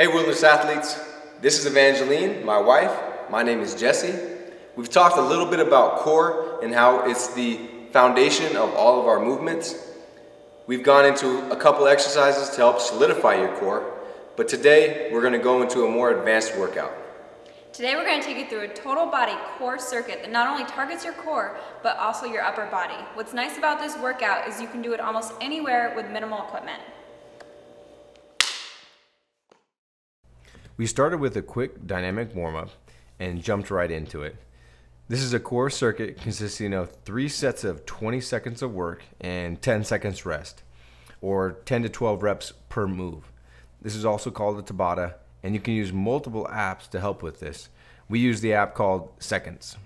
Hey Wilderness Athletes, this is Evangeline, my wife. My name is Jesse. We've talked a little bit about core and how it's the foundation of all of our movements. We've gone into a couple exercises to help solidify your core, but today we're going to go into a more advanced workout. Today we're going to take you through a total body core circuit that not only targets your core, but also your upper body. What's nice about this workout is you can do it almost anywhere with minimal equipment. We started with a quick dynamic warm-up and jumped right into it. This is a core circuit consisting of 3 sets of 20 seconds of work and 10 seconds rest, or 10 to 12 reps per move. This is also called the Tabata, and you can use multiple apps to help with this. We use the app called Seconds.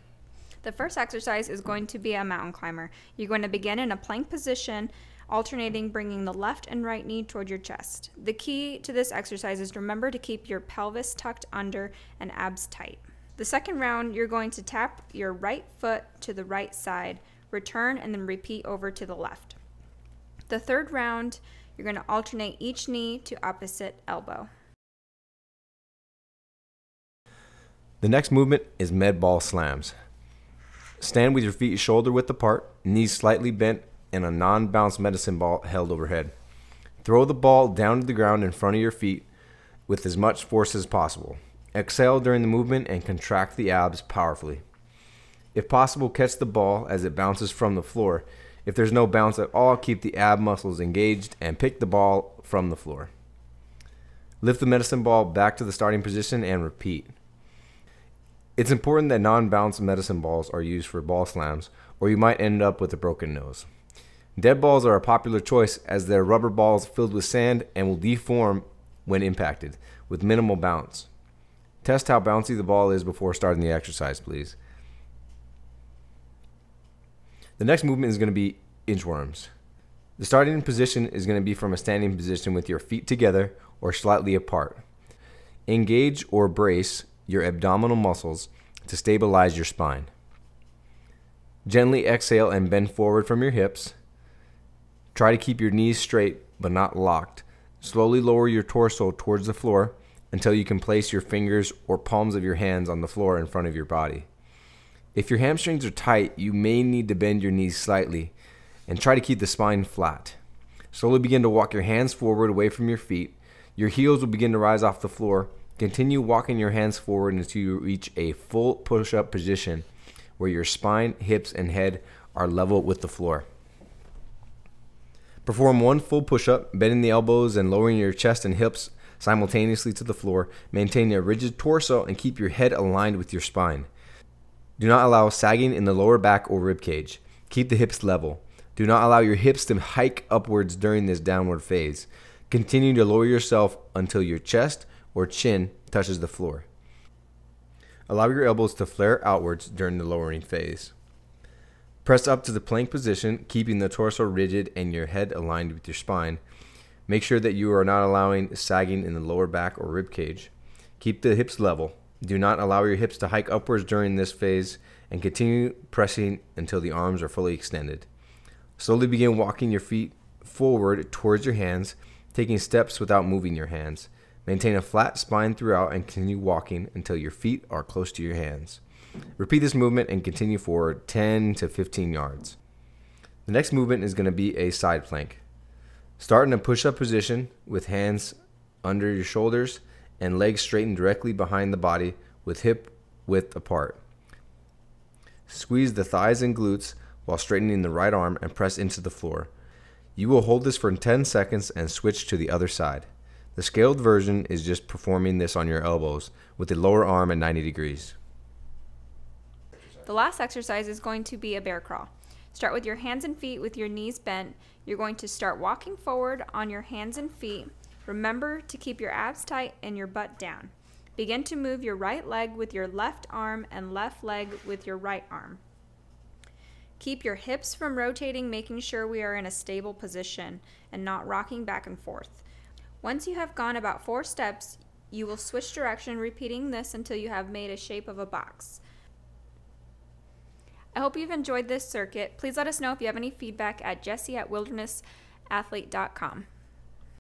The first exercise is going to be a mountain climber. You're going to begin in a plank position, alternating bringing the left and right knee toward your chest. The key to this exercise is remember to keep your pelvis tucked under and abs tight. The second round, you're going to tap your right foot to the right side, return, and then repeat over to the left. The third round, you're going to alternate each knee to opposite elbow. The next movement is med ball slams. Stand with your feet shoulder width apart, knees slightly bent, and a non-bounce medicine ball held overhead. Throw the ball down to the ground in front of your feet with as much force as possible. Exhale during the movement and contract the abs powerfully. If possible, catch the ball as it bounces from the floor. If there's no bounce at all, keep the ab muscles engaged and pick the ball from the floor. Lift the medicine ball back to the starting position and repeat. It's important that non-bounce medicine balls are used for ball slams, or you might end up with a broken nose. Dead balls are a popular choice as they're rubber balls filled with sand and will deform when impacted, with minimal bounce. Test how bouncy the ball is before starting the exercise, please. The next movement is going to be inchworms. The starting position is going to be from a standing position with your feet together or slightly apart. Engage or brace your abdominal muscles to stabilize your spine. Gently exhale and bend forward from your hips. Try to keep your knees straight but not locked. Slowly lower your torso towards the floor until you can place your fingers or palms of your hands on the floor in front of your body. If your hamstrings are tight, you may need to bend your knees slightly and try to keep the spine flat. Slowly begin to walk your hands forward away from your feet. Your heels will begin to rise off the floor. Continue walking your hands forward until you reach a full push-up position where your spine, hips, and head are level with the floor. Perform one full push-up, bending the elbows and lowering your chest and hips simultaneously to the floor. Maintain a rigid torso and keep your head aligned with your spine. Do not allow sagging in the lower back or rib cage. Keep the hips level. Do not allow your hips to hike upwards during this downward phase. Continue to lower yourself until your chest or chin touches the floor. Allow your elbows to flare outwards during the lowering phase. Press up to the plank position, keeping the torso rigid and your head aligned with your spine. Make sure that you are not allowing sagging in the lower back or rib cage. Keep the hips level. Do not allow your hips to hike upwards during this phase and continue pressing until the arms are fully extended. Slowly begin walking your feet forward towards your hands, taking steps without moving your hands. Maintain a flat spine throughout and continue walking until your feet are close to your hands. Repeat this movement and continue forward 10 to 15 yards. The next movement is going to be a side plank. Start in a push-up position with hands under your shoulders and legs straightened directly behind the body with hip width apart. Squeeze the thighs and glutes while straightening the right arm and press into the floor. You will hold this for 10 seconds and switch to the other side. The scaled version is just performing this on your elbows with the lower arm at 90 degrees. The last exercise is going to be a bear crawl. Start with your hands and feet with your knees bent. You're going to start walking forward on your hands and feet. Remember to keep your abs tight and your butt down. Begin to move your right leg with your left arm and left leg with your right arm. Keep your hips from rotating, making sure we are in a stable position and not rocking back and forth. Once you have gone about 4 steps, you will switch direction, repeating this until you have made a shape of a box. I hope you've enjoyed this circuit. Please let us know if you have any feedback at jesse@wildernessathlete.com.